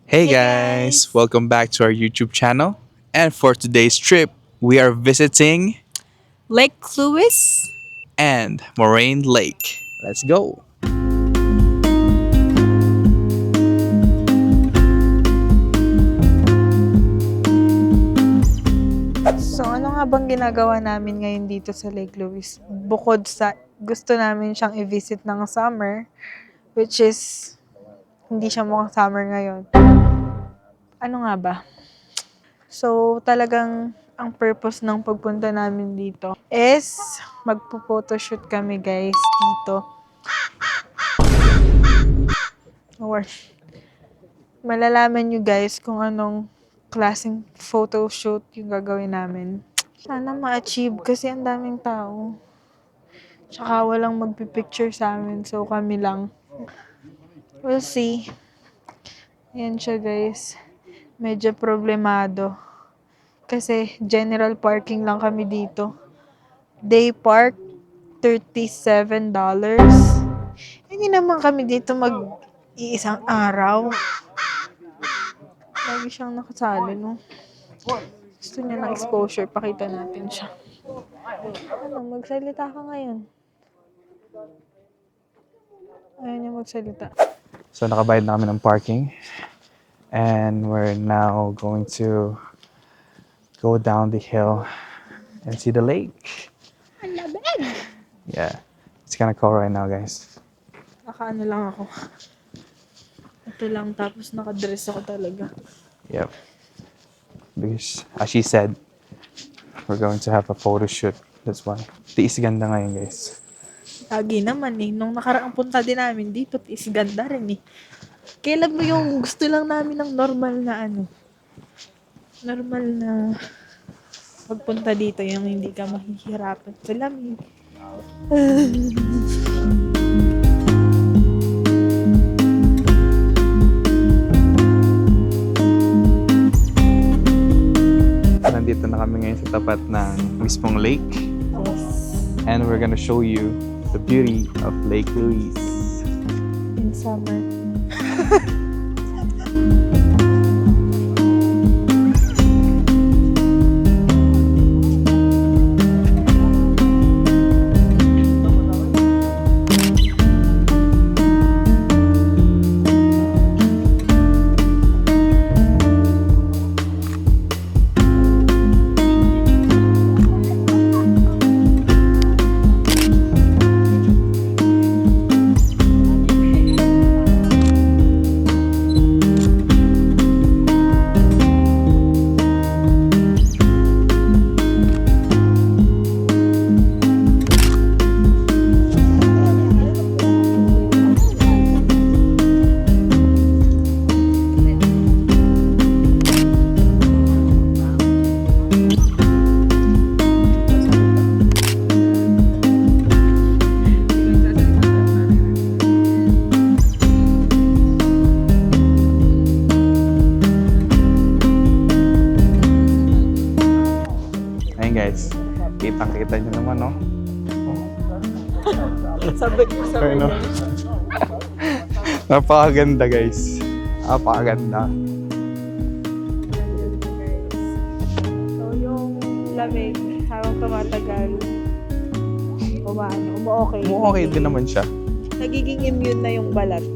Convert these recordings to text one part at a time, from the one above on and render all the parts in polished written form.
Hey Hey guys, guys! welcome back to our YouTube channel. And for today's trip, we are visiting Lake Louis? and Moraine Lake. Let's go. So ano nga bang ginagawa namin ngayon dito sa Lake Louis? Bukod sa gusto namin siyang i-visit ng summer, which is hindi siya mukhang summer ngayon. Ano nga ba? So talagang ang purpose ng pagpunta namin dito is magpo-photoshoot kami guys dito. Or malalaman nyo guys kung anong klaseng photoshoot yung gagawin namin. Sana ma-achieve kasi ang daming tao. Tsaka walang magpipicture sa amin. So, kami lang. We'll see. Ayan siya, guys. Medyo problemado. Kasi general parking lang kami dito. Day park, $37. Hindi naman kami dito mag-iisang araw. Lagi siyang nakasali, no? Gusto niya ng exposure. Pakita natin siya. Ano, magsalita ka ngayon. Ayaw niya magsalita. So nakabayad na kami ng parking and we're now going to go down the hill and see the lake. Yeah, it's kind of cold right now, guys. Nakaano lang ako. Ito lang, tapos nakadress ako talaga. Yep. Because as she said, we're going to have a photo shoot. That's why. Tiis ganda ngayon, guys. Lagi naman eh. Nung nakaraang punta din namin dito, is ganda rin eh. Kailan mo yung gusto lang namin ng normal na ano? Normal na pagpunta dito, yung hindi ka mahihirapan sa lamig. Nandito na kami ngayon sa tapat ng mismong lake. Yes. And we're gonna show you the beauty of Lake Louise. In summer. Ayun guys, kitang-kita nyo naman, no? Sabik mo sa Ayun, no? Napakaganda, guys. Napakaganda. So, yung lamig, habang tumatagal, umu-okay. Okay din naman siya. Nagiging immune na yung balat.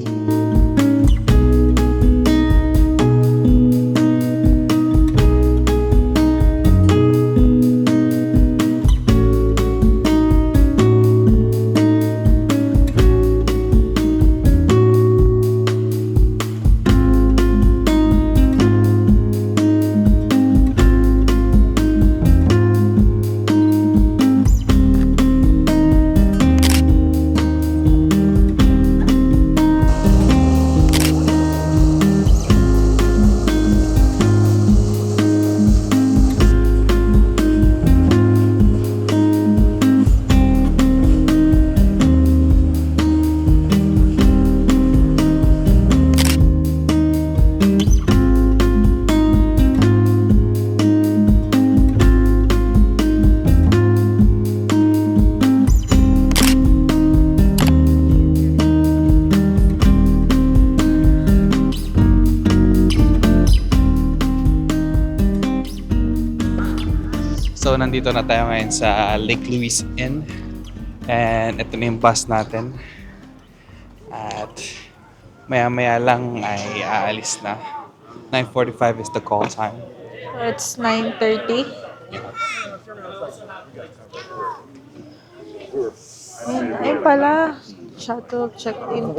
So, nandito na tayo ngayon sa Lake Louise Inn. And ito na yung bus natin. At maya-maya lang ay aalis na. 9:45 is the call time. It's 9:30. Ayun pala. Shuttle checked-in.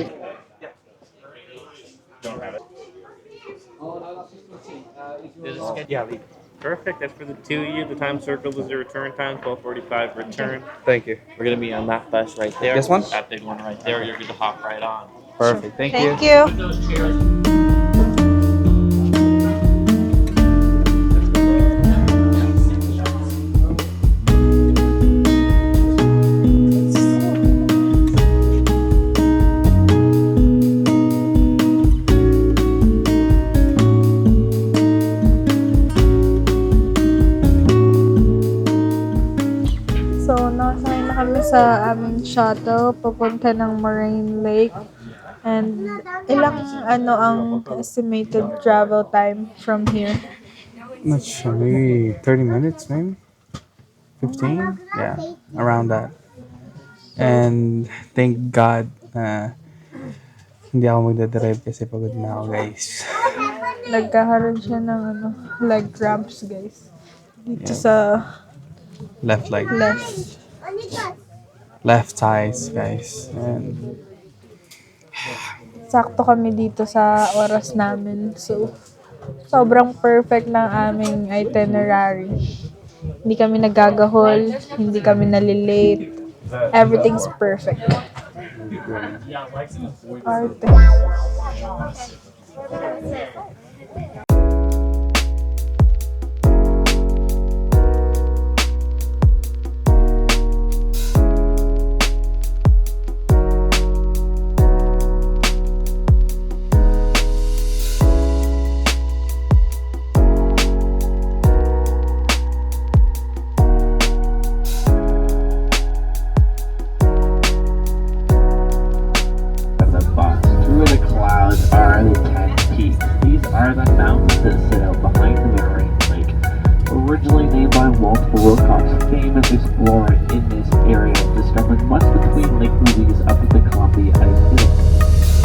Yeah, Perfect. That's for the two of you. The time circled is the return time, 12:45 return. thank you. We're gonna be on that bus right there. This one? That big one right there. You're gonna hop right on. Perfect. Thank you. Thank you. So, nakasakay na kami sa aming shuttle papunta ng Moraine Lake. And ilang ang estimated travel time from here? Not sure, maybe 30 minutes, maybe? 15? Yeah, around that. And thank God hindi ako magdadrive kasi pagod na ako, guys. Nagkakaroon siya ng leg cramps, guys. Dito Yeah. sa Left leg. left. Left thighs, guys. And Sakto kami dito sa oras namin. So, sobrang perfect ng aming itinerary. Hindi kami nagagahol, hindi kami nalilate. Everything's perfect. Arte. The bus through the clouds are the 10 peaks. These are the mountains that sit out behind the Moraine Lake. Originally named by Walter Wilcox, famous explorer in this area, discovered much between Lake Louise up to the Columbia Ice Field.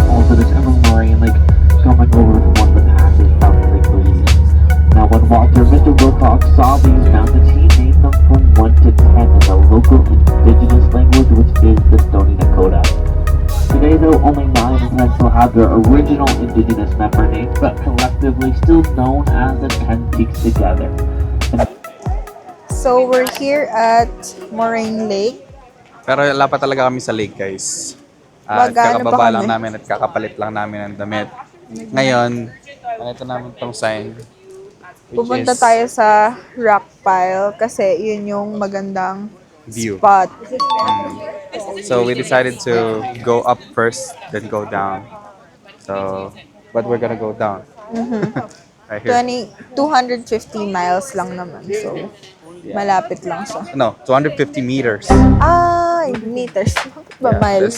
Also, this emerald moraine lake coming over to one of the passes from Lake Louise. Now, when Mr. Wilcox saw these mountains, he named them from 1 to 10 in the local indigenous language, which is the Stoney Nakoda. Today, though, only 9 of them still have their original indigenous member names, but collectively still known as the 10 Peaks together. So, we're here at Moraine Lake. pero wala pa talaga kami sa lake, guys. At Magkano pa kakababa kami? lang namin at kakapalit lang namin ng damit. Ngayon, ito namin tong sign. Which Pupunta is tayo sa rock pile kasi yun yung magandang view. spot. So we decided to go up first, then go down. So, but we're gonna go down. Right here. 250 miles lang naman. So, malapit lang siya. No, 250 meters. Ay, meters. Bakit ba Yeah, miles?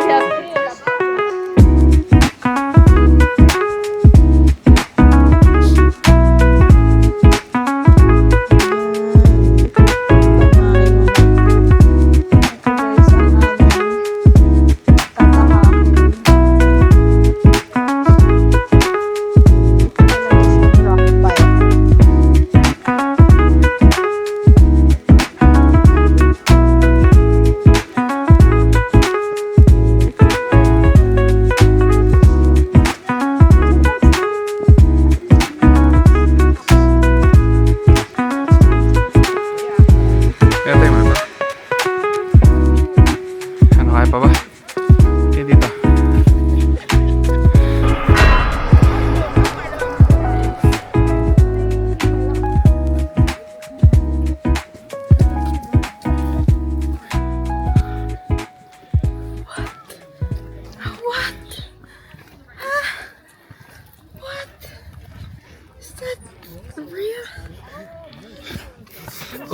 Yeah,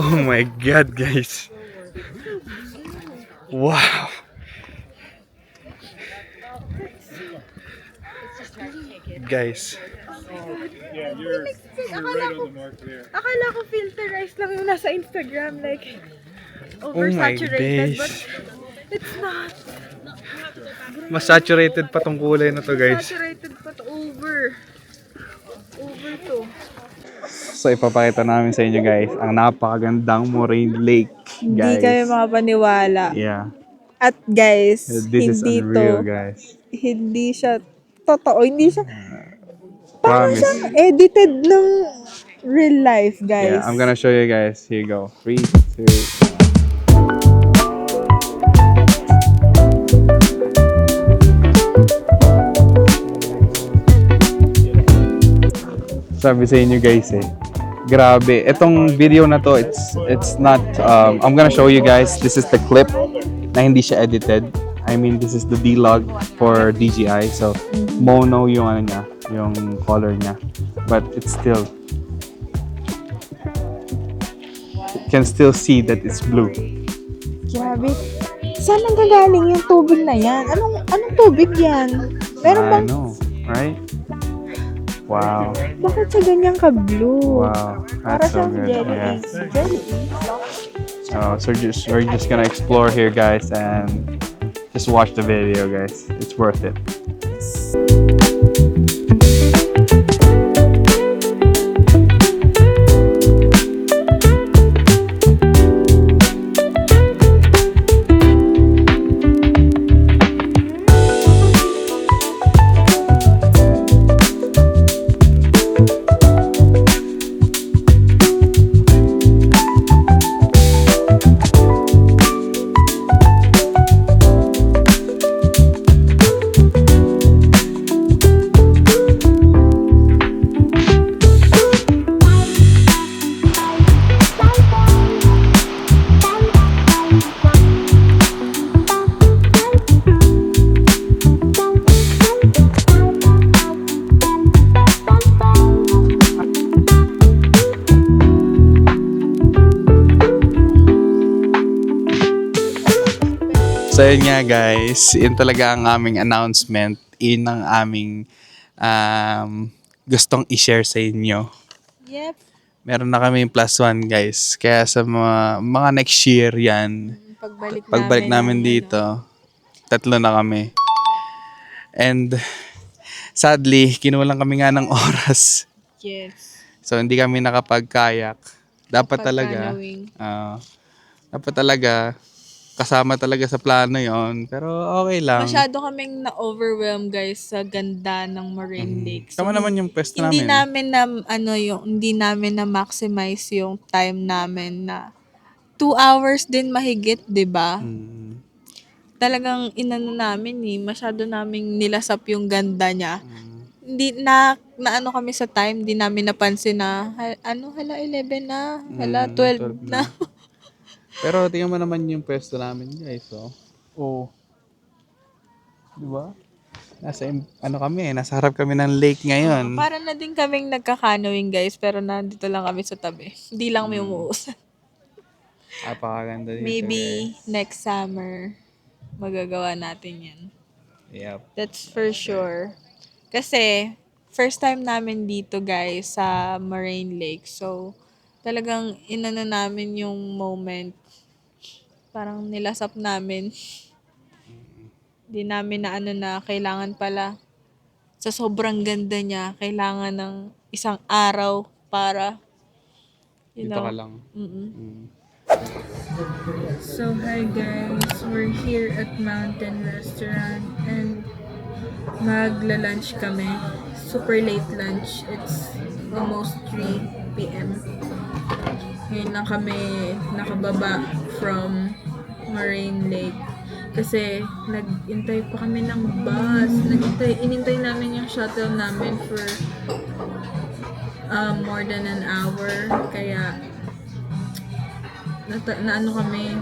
Oh my god, guys. Wow. Guys. Akala ko filterized lang yung nasa Instagram, like Oh my oversaturated, but days. it's not. Mas saturated pa tong kulay na to, guys. Saturated pa to, over to. So ipapakita namin sa inyo, guys, ang napakagandang Moraine Lake, guys. Hindi kami makapaniwala. Yeah. At guys, This is hindi unreal, to, guys. hindi siya totoo, hindi siya, parang Promise. siyang edited ng real life, guys. Yeah, I'm gonna show you guys. Here you go. 3, 2, 1. Sabi sa inyo, guys, grabe. Itong video na to, it's not, I'm gonna show you guys. This is the clip na hindi siya edited. I mean, this is the D-Log for DJI. So, mono yung ano niya, yung color niya. But it's still, you can still see that it's blue. Grabe. Saan ang gagaling yung tubig na yan? Anong tubig yan? Meron I bang, know, right? Wow. bakit siya ganyan ka-blue? Wow. Para That's so siyang good. jelly Yeah. eggs. Jelly eggs? So we're just gonna explore here, guys, and just watch the video, guys. It's worth it. So yun nga, guys, yun talaga ang aming announcement. Yun ang aming gustong i-share sa inyo. Yep. Meron na kami +1, guys. Kaya sa mga next year yan, pagbalik namin dito, 3 na kami. And sadly, kinulang kami nga ng oras. Yes. So hindi kami nakapag-kayak. Dapat talaga, Pag-canoeing. dapat talaga, kasama talaga sa plano yon. Pero okay lang. Masyado kaming na-overwhelm, guys, sa ganda ng Moraine Lake. Tama naman yung pwesto hindi namin. hindi namin na maximize yung time namin na 2 hours din mahigit, 'di ba? Mm. Talagang inano namin masyado naming nilasap yung ganda niya. Mm. Hindi na ano kami sa time, hindi namin napansin na hala 11 na, hala 12 na. Pero tingnan mo naman yung pwesto namin, guys. Oh. Di ba? Nasa harap kami ng lake ngayon. Para na din kaming nagka-canoeing, guys, pero nandito lang kami sa tabi. Hindi lang may umuusan. Napakaganda dito, Maybe guys. next summer magagawa natin 'yan. Yep. That's for sure. Kasi first time namin dito, guys, sa Moraine Lake. So talagang inano namin yung moment. Parang nilasap namin. Hindi namin na na kailangan pala sa sobrang ganda niya, kailangan ng isang araw para Dito ka lang. Mm-mm. So hi guys, we're here at Mountain Restaurant and magla-lunch kami. Super late lunch. It's almost 3 p.m. Ngayon lang kami nakababa from Moraine Lake. Kasi nag-intay pa kami ng bus. Inintay namin yung shuttle namin for more than an hour. Kaya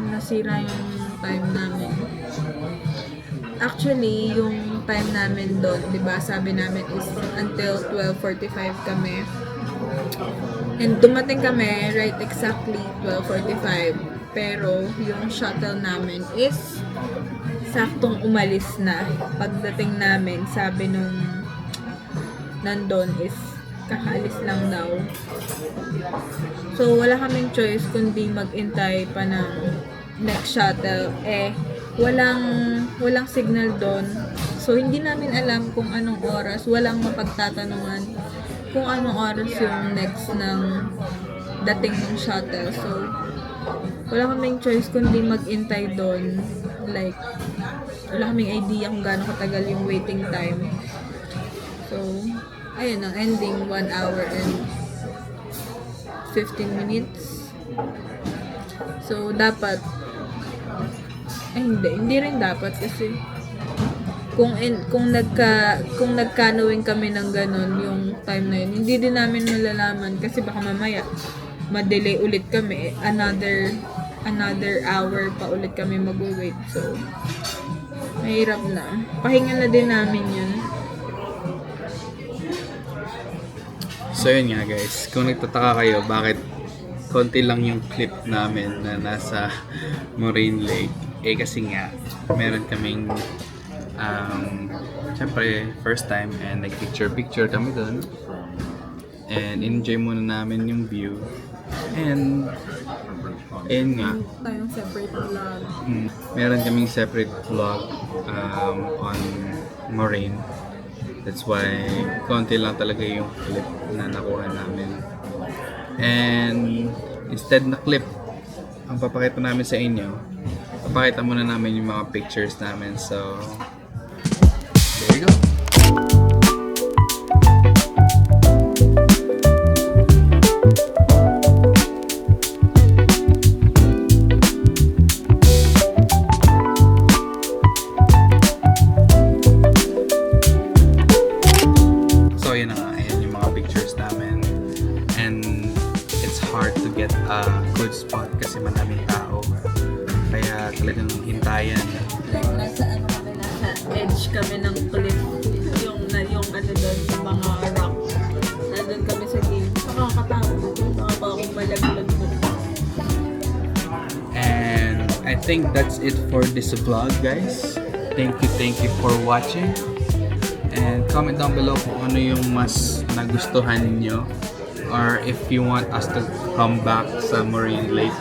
nasira yung time namin. Actually, yung time namin doon, 'di ba, sabi namin is until 12:45 kami. And dumating kami right exactly 12:45. Pero yung shuttle namin is saktong umalis na. Pagdating namin, sabi nung nandun is kakaalis lang daw. So, wala kaming choice kundi mag-intay pa ng next shuttle. Walang signal doon. So, hindi namin alam kung anong oras. Walang mapagtatanungan kung anong oras yung next ng dating ng shuttle. So, wala kaming choice kundi mag-intay doon. Like, wala kaming idea kung gaano katagal yung waiting time. So, ayun, ang ending, 1 hour and 15 minutes. So, dapat, hindi rin dapat kasi kung nagkanawin kami ng ganun yung time na yun, hindi din namin malalaman kasi baka mamaya ma-delay ulit kami, another hour pa ulit kami mag-wait. So, mahirap na. Pahinga na din namin yun. So yun nga guys, kung nagtataka kayo bakit konti lang yung clip namin na nasa Moraine Lake, kasi nga meron kaming syempre first time and picture kami doon and enjoy muna namin yung view and ayun nga Tayong separate vlog. Meron kaming separate vlog on Moraine. That's why konti lang talaga yung clip na nakuha namin. And instead na clip, ang papakita namin sa inyo, papakita muna namin yung mga pictures namin. So, there you go. Get a good spot kasi maraming tao kaya talagang hintayan. Like, nasa edge kami ng cliff, yung ano doon, yung mga rock, nandun kami sa gilid. Nakakatakot, baka pa akong malaglag mo. And I think that's it for this vlog, guys. Thank you for watching, and comment down below kung ano yung mas nagustuhan niyo, or if you want us to come back sa Moraine Lake,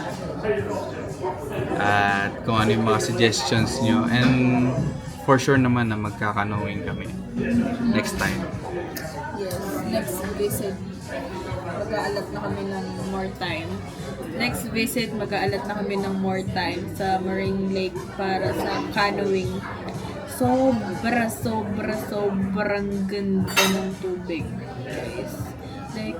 at kung ano yung mga suggestions nyo, and for sure naman na magkakanawing kami next time. Yes, next visit, mag-aalat na kami ng more time. Next visit, mag-aalat na kami ng more time sa Moraine Lake para sa canoeing. Sobrang ganda ng tubig, guys. Like,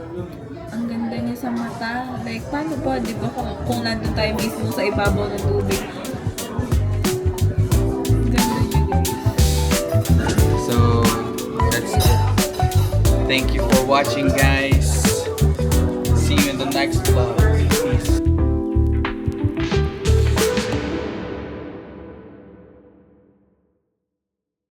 ang ganda niya sa mata. Like, paano ba, di ba, kung nandun tayo mismo sa ibabaw ng tubig. Ganda niya, guys. So, that's it. Thank you for watching, guys. See you in the next vlog.